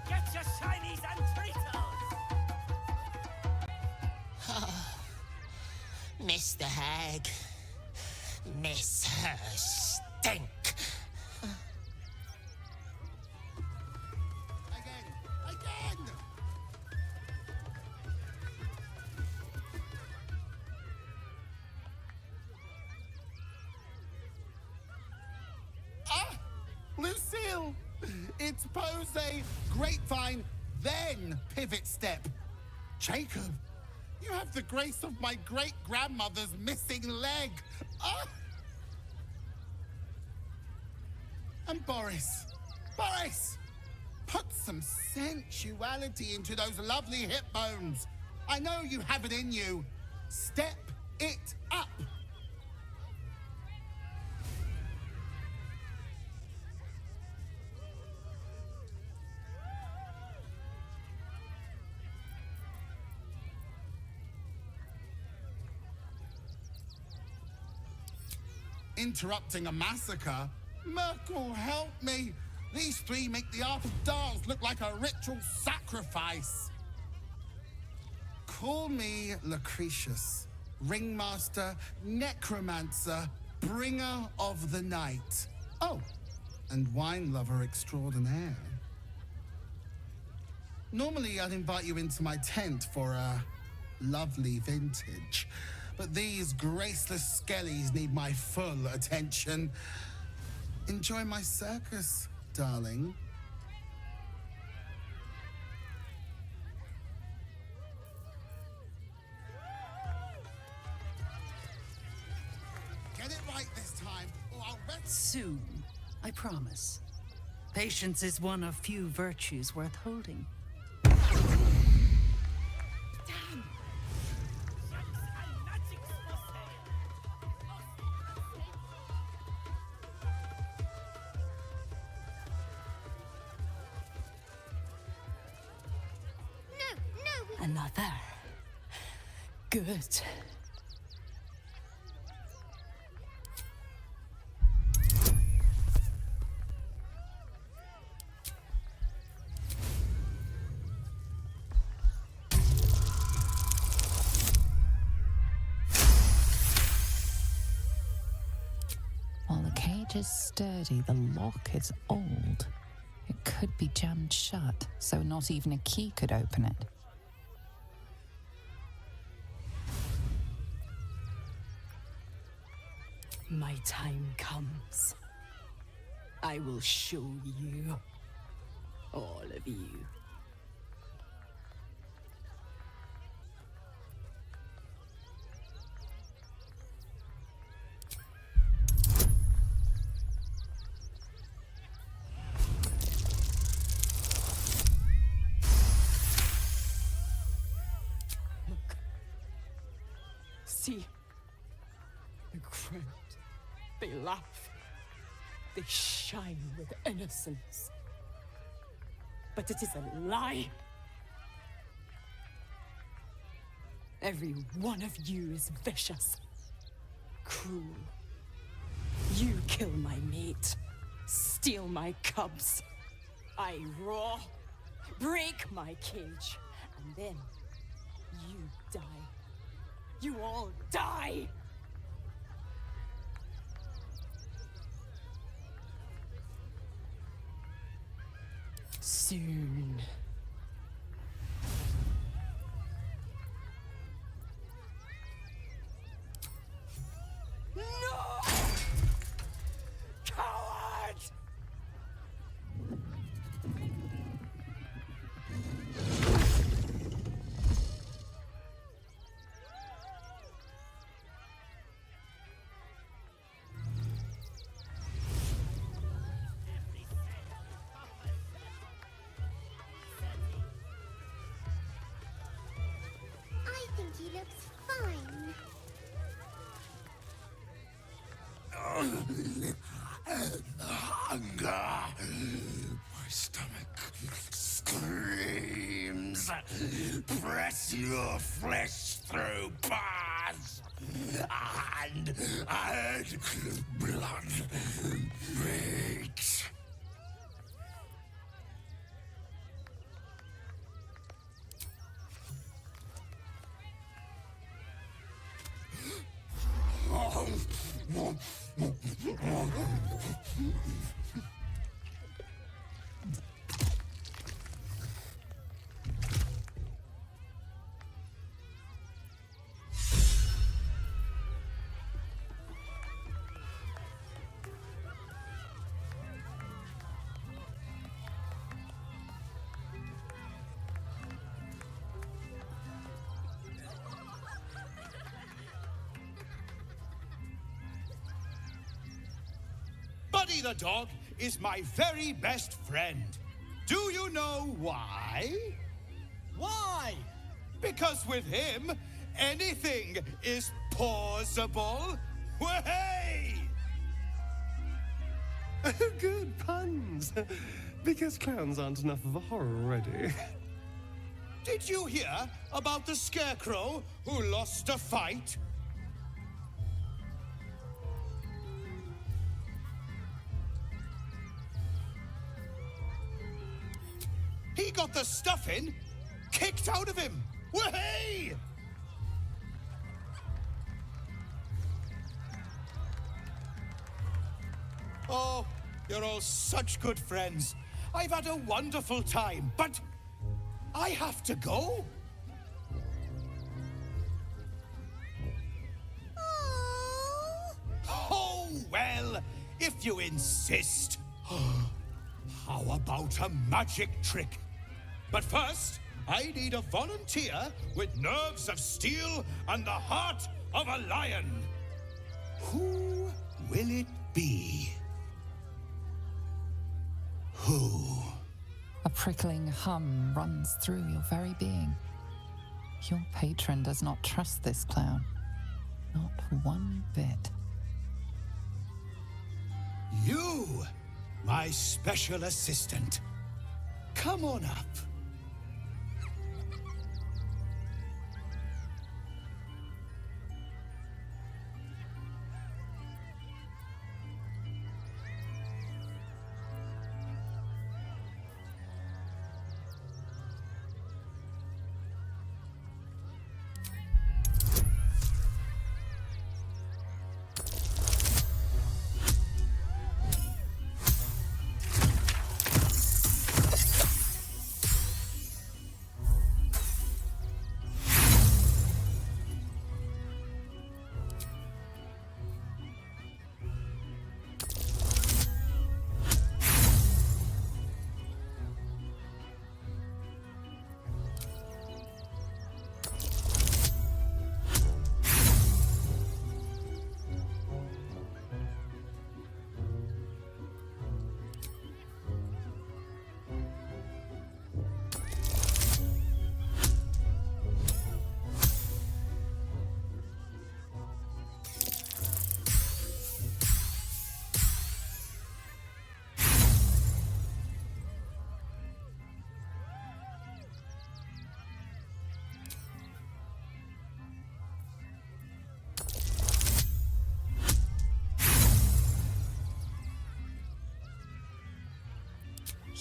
Get your shinies and Tritos! Miss the hag. Miss her stink. Lucille! It's pose, grapevine, then pivot step. Jacob, you have the grace of my great-grandmother's missing leg. Ah! And Boris, put some sensuality into those lovely hip bones. I know you have it in you. Step it up. Interrupting a massacre? Merkel, help me! These three make the art of dance look like a ritual sacrifice. Call me Lucretius, ringmaster, necromancer, bringer of the night. Oh, and wine lover extraordinaire. Normally, I'd invite you into my tent for a lovely vintage. But these graceless skellies need my full attention. Enjoy my circus, darling. Get it right this time, or I'll Soon, I promise. Patience is one of few virtues worth holding. Another. Good. While the cage is sturdy, the lock is old. It could be jammed shut, so not even a key could open it. My time comes. I will show you. All of you. Look. See. The ground. They laugh. They shine with innocence. But it is a lie. Every one of you is vicious, cruel. You kill my meat, steal my cubs. I roar, break my cage, and then you die. You all die! Soon. No! Coward! I think he looks fine. Hunger. My stomach screams. Press your flesh through bars. And blood breaks. Buddy the dog is my very best friend. Do you know why? Why? Because with him, anything is possible. Way! Good puns. Because clowns aren't enough of a horror already. Did you hear about the scarecrow who lost a fight? He got the stuffing kicked out of him. Way! Oh, you're all such good friends. I've had a wonderful time, but I have to go. Oh, well, if you insist. How about a magic trick? But first, I need a volunteer with nerves of steel and the heart of a lion. Who will it be? Who? A prickling hum runs through your very being. Your patron does not trust this clown. Not one bit. You, my special assistant. Come on up.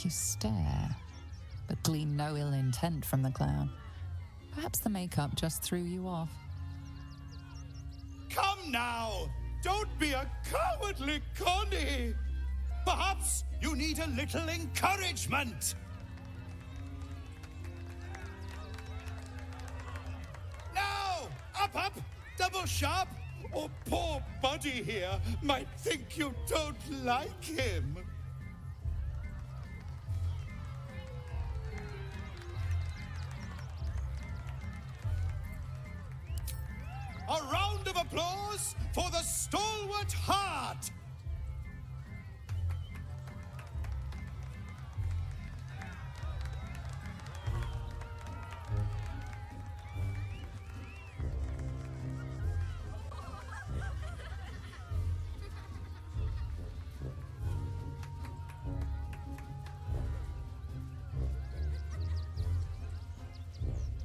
You stare, but glean no ill intent from the clown. Perhaps the makeup just threw you off. Come now! Don't be a cowardly Connie! Perhaps you need a little encouragement! Now! Up! Double sharp! Or poor Buddy here might think you don't like him. A round of applause for the stalwart heart!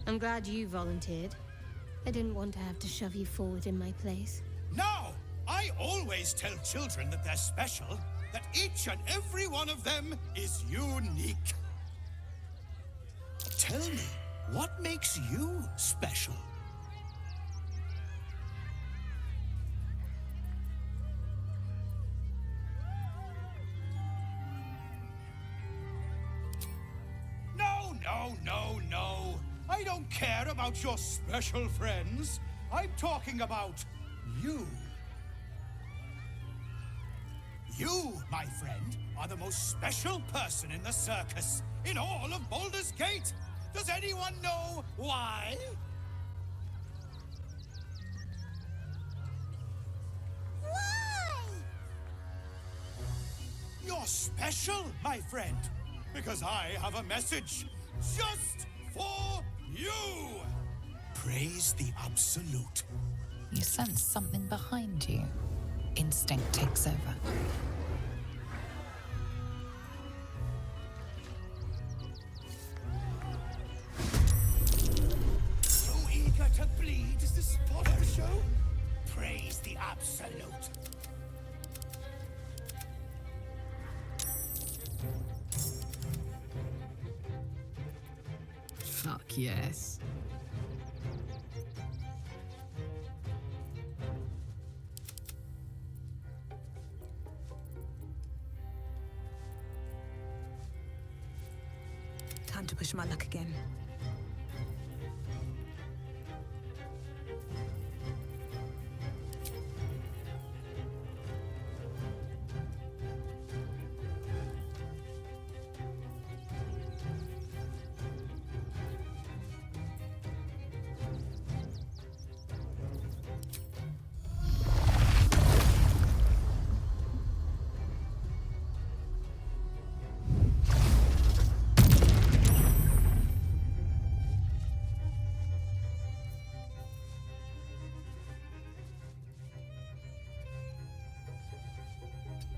I'm glad you volunteered. I didn't want to have to shove you forward in my place. No! I always tell children that they're special, that each and every one of them is unique. Tell me, what makes you special? No. I don't care about your special friends. I'm talking about you. You, my friend, are the most special person in the circus, in all of Baldur's Gate. Does anyone know why? Why? You're special, my friend, because I have a message just for you. Praise the Absolute. You sense something behind you. Instinct takes over. So eager to bleed is this fodder show? Praise the Absolute. Fuck yes. Time to push my luck again.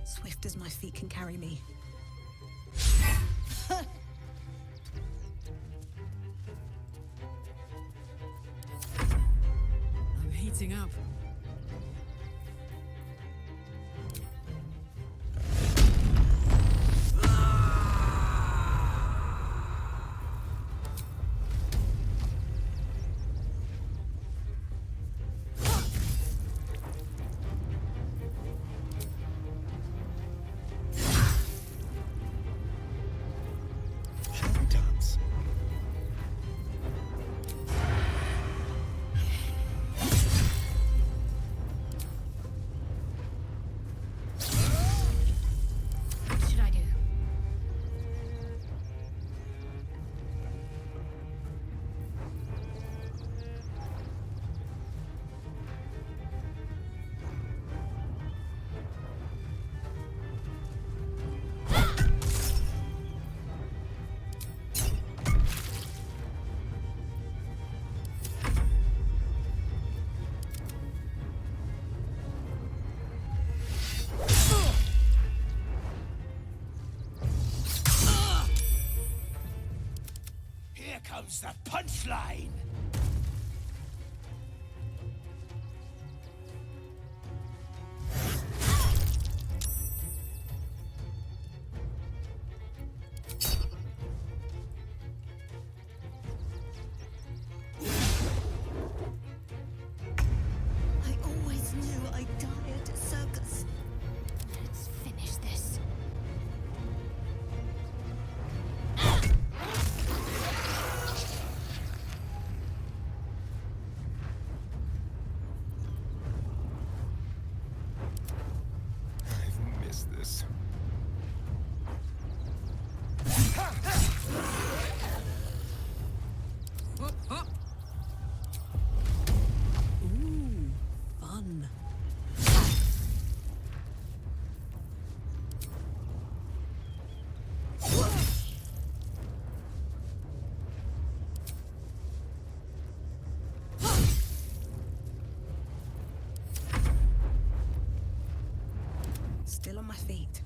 Swift as my feet can carry me. I'm heating up. Here comes the punchline. on my feet.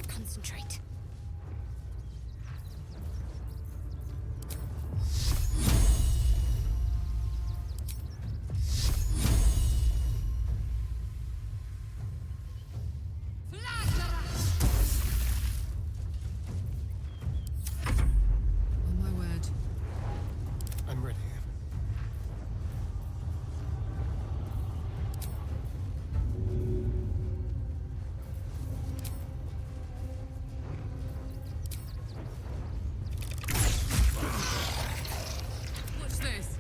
Concentrate. On my word. I'm ready. What's this?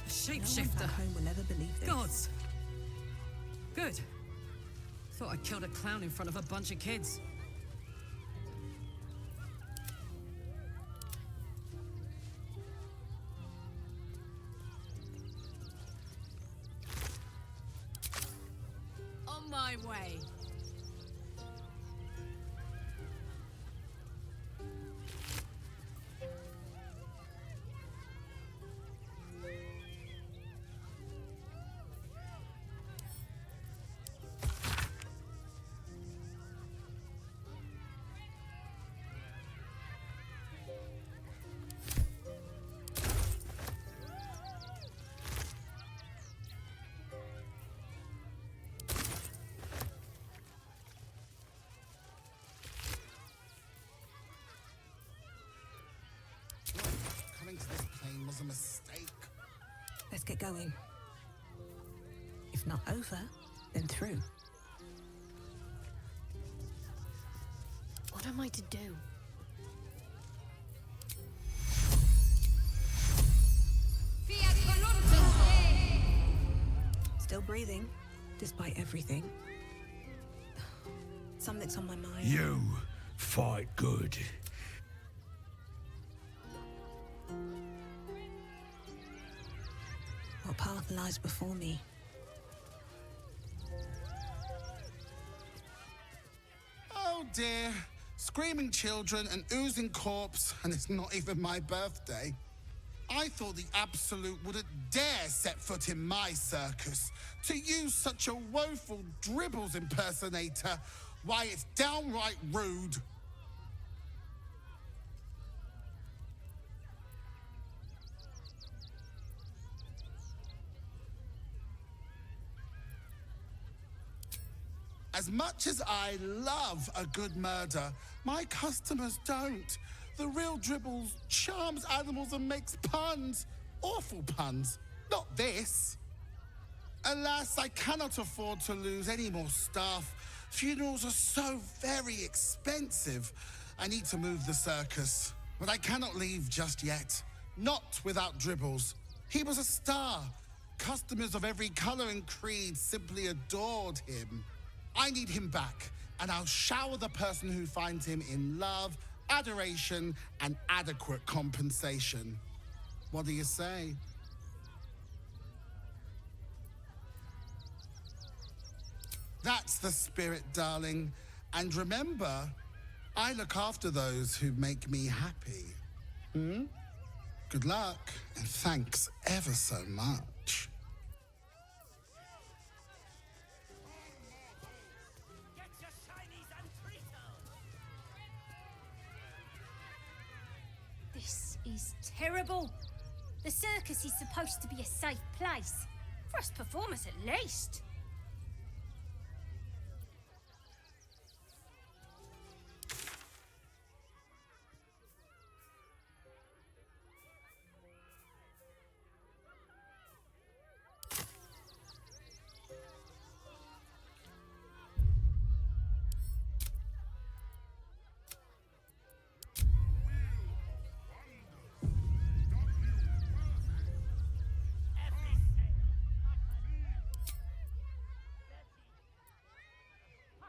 Shapeshifter. No one home will ever believe this. Gods. Good. Thought I killed a clown in front of a bunch of kids. On my way. Coming to this plane was a mistake. Let's get going. If not over, then through. What am I to do? Still breathing, despite everything. Something's on my mind. You fight good. What path lies before me? Oh dear. Screaming children, an oozing corpse, and it's not even my birthday. I thought the Absolute wouldn't dare set foot in my circus. To use such a woeful dribbles impersonator, why, it's downright rude. As much as I love a good murder, my customers don't. The real Dribbles charms animals and makes puns. Awful puns. Not this. Alas, I cannot afford to lose any more staff. Funerals are so very expensive. I need to move the circus. But I cannot leave just yet. Not without Dribbles. He was a star. Customers of every color and creed simply adored him. I need him back, and I'll shower the person who finds him in love, adoration, and adequate compensation. What do you say? That's the spirit, darling. And remember, I look after those who make me happy. Good luck, and thanks ever so much. This is terrible. The circus is supposed to be a safe place. For us performers, at least.